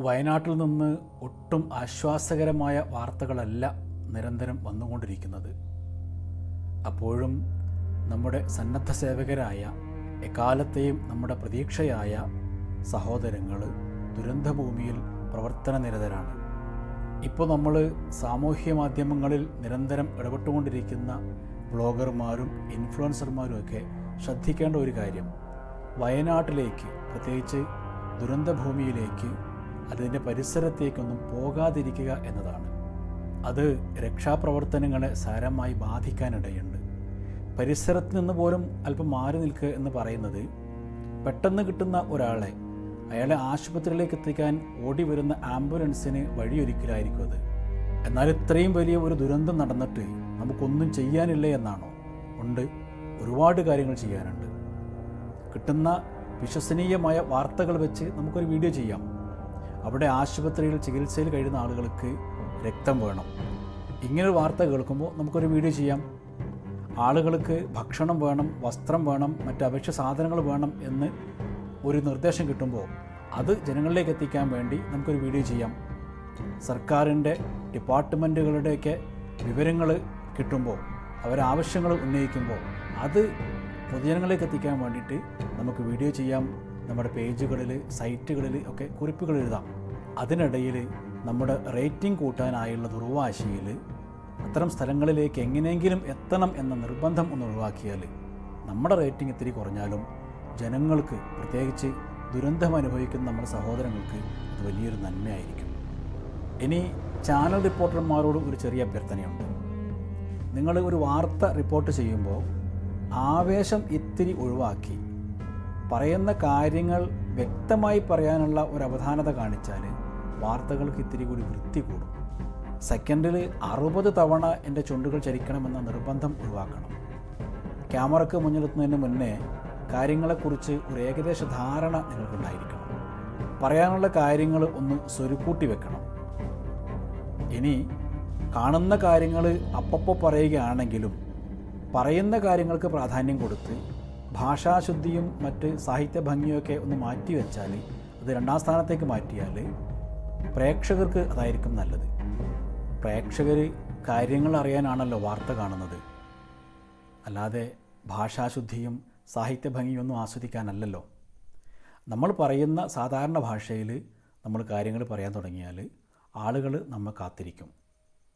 വയനാട്ടിൽ നിന്ന് ഒട്ടും ആശ്വാസകരമായ വാർത്തകളല്ല നിരന്തരം വന്നുകൊണ്ടിരിക്കുന്നത്. അപ്പോഴും നമ്മുടെ സന്നദ്ധ സേവകരായ എക്കാലത്തെയും നമ്മുടെ പ്രതീക്ഷയായ സഹോദരങ്ങൾ ദുരന്തഭൂമിയിൽ പ്രവർത്തനനിരതരാണ്. ഇപ്പോൾ നമ്മൾ സാമൂഹ്യ മാധ്യമങ്ങളിൽ നിരന്തരം ഇടപെട്ടുകൊണ്ടിരിക്കുന്ന ബ്ലോഗർമാരും ഇൻഫ്ലുവൻസർമാരുമൊക്കെ ശ്രദ്ധിക്കേണ്ട ഒരു കാര്യം, വയനാട്ടിലേക്ക്, പ്രത്യേകിച്ച് ദുരന്തഭൂമിയിലേക്ക്, അതിൻ്റെ പരിസരത്തേക്കൊന്നും പോകാതിരിക്കുക എന്നതാണ്. അത് രക്ഷാപ്രവർത്തനങ്ങളെ സാരമായി ബാധിക്കാനിടയുണ്ട്. പരിസരത്ത് നിന്ന് പോലും അല്പം മാറി നിൽക്കുക എന്ന് പറയുന്നത്, പെട്ടെന്ന് കിട്ടുന്ന ഒരാളെ അയാളെ ആശുപത്രിയിലേക്ക് എത്തിക്കാൻ ഓടി വരുന്ന ആംബുലൻസിന് വഴിയൊരുക്കലായിരിക്കും അത്. എന്നാൽ ഇത്രയും വലിയ ഒരു ദുരന്തം നടന്നിട്ട് നമുക്കൊന്നും ചെയ്യാനില്ല എന്നാണോ? ഉണ്ട്, ഒരുപാട് കാര്യങ്ങൾ ചെയ്യാനുണ്ട്. കിട്ടുന്ന വിശ്വസനീയമായ വാർത്തകൾ വെച്ച് നമുക്കൊരു വീഡിയോ ചെയ്യാം. അവിടെ ആശുപത്രിയിൽ ചികിത്സയിൽ കഴിയുന്ന ആളുകൾക്ക് രക്തം വേണം, ഇങ്ങനെ വാർത്ത കേൾക്കുമ്പോൾ നമുക്കൊരു വീഡിയോ ചെയ്യാം. ആളുകൾക്ക് ഭക്ഷണം വേണം, വസ്ത്രം വേണം, മറ്റ് അവശ്യ സാധനങ്ങൾ വേണം എന്ന് ഒരു നിർദ്ദേശം കിട്ടുമ്പോൾ അത് ജനങ്ങളിലേക്ക് എത്തിക്കാൻ വേണ്ടി നമുക്കൊരു വീഡിയോ ചെയ്യാം. സർക്കാരിൻ്റെ ഡിപ്പാർട്ട്മെൻറ്റുകളുടെയൊക്കെ വിവരങ്ങൾ കിട്ടുമ്പോൾ, അവരാവശ്യങ്ങൾ ഉന്നയിക്കുമ്പോൾ അത് പൊതുജനങ്ങളിലേക്ക് എത്തിക്കാൻ വേണ്ടിയിട്ട് നമുക്ക് വീഡിയോ ചെയ്യാം. നമ്മുടെ പേജുകളിൽ, സൈറ്റുകളിൽ ഒക്കെ കുറിപ്പുകൾ എഴുതാം. അതിനിടയിൽ നമ്മുടെ റേറ്റിംഗ് കൂട്ടാനായുള്ള ദുർവാശിയിൽ അത്തരം സ്ഥലങ്ങളിലേക്ക് എങ്ങനെയെങ്കിലും എത്തണം എന്ന നിർബന്ധം ഒന്ന് ഒഴിവാക്കിയാൽ നമ്മുടെ റേറ്റിംഗ് ഇത്തിരി കുറഞ്ഞാലും ജനങ്ങൾക്ക്, പ്രത്യേകിച്ച് ദുരന്തം അനുഭവിക്കുന്ന നമ്മുടെ സഹോദരങ്ങൾക്ക് അത് വലിയൊരു നന്മയായിരിക്കും. ഇനി ചാനൽ റിപ്പോർട്ടർമാരോട് ഒരു ചെറിയ അഭ്യർത്ഥനയുണ്ട്. നിങ്ങൾ ഒരു വാർത്ത റിപ്പോർട്ട് ചെയ്യുമ്പോൾ ആവേശം ഇത്തിരി ഒഴിവാക്കി പറയുന്ന കാര്യങ്ങൾ വ്യക്തമായി പറയാനുള്ള ഒരു അവധാനത കാണിച്ചാൽ വാർത്തകൾക്ക് ഇത്തിരി കൂടി വൃത്തി കൂടും. സെക്കൻഡിൽ 60 തവണ എൻ്റെ ചുണ്ടുകൾ ചലിക്കണമെന്ന നിർബന്ധം ഒഴിവാക്കണം. ക്യാമറയ്ക്ക് മുന്നിലെത്തുന്നതിന് മുന്നേ കാര്യങ്ങളെക്കുറിച്ച് ഒരു ഏകദേശ ധാരണ നിങ്ങൾക്കുണ്ടായിരിക്കണം. പറയാനുള്ള കാര്യങ്ങൾ ഒന്ന് സ്വരുക്കൂട്ടി വെക്കണം. ഇനി കാണുന്ന കാര്യങ്ങൾ അപ്പപ്പോൾ പറയുകയാണെങ്കിലും പറയുന്ന കാര്യങ്ങൾക്ക് പ്രാധാന്യം കൊടുത്ത് ഭാഷാശുദ്ധിയും മറ്റ് സാഹിത്യ ഭംഗിയൊക്കെ ഒന്ന് മാറ്റിവെച്ചാൽ, അത് 2ാം സ്ഥാനത്തേക്ക് മാറ്റിയാൽ പ്രേക്ഷകർക്ക് അതായിരിക്കും നല്ലത്. പ്രേക്ഷകർ കാര്യങ്ങൾ അറിയാനാണല്ലോ വാർത്ത കാണുന്നത്, അല്ലാതെ ഭാഷാശുദ്ധിയും സാഹിത്യ ഭംഗിയൊന്നും ആസ്വദിക്കാനല്ലല്ലോ. നമ്മൾ പറയുന്ന സാധാരണ ഭാഷയിൽ നമ്മൾ കാര്യങ്ങൾ പറയാൻ തുടങ്ങിയാൽ ആളുകൾ നമ്മെ കാത്തിരിക്കും.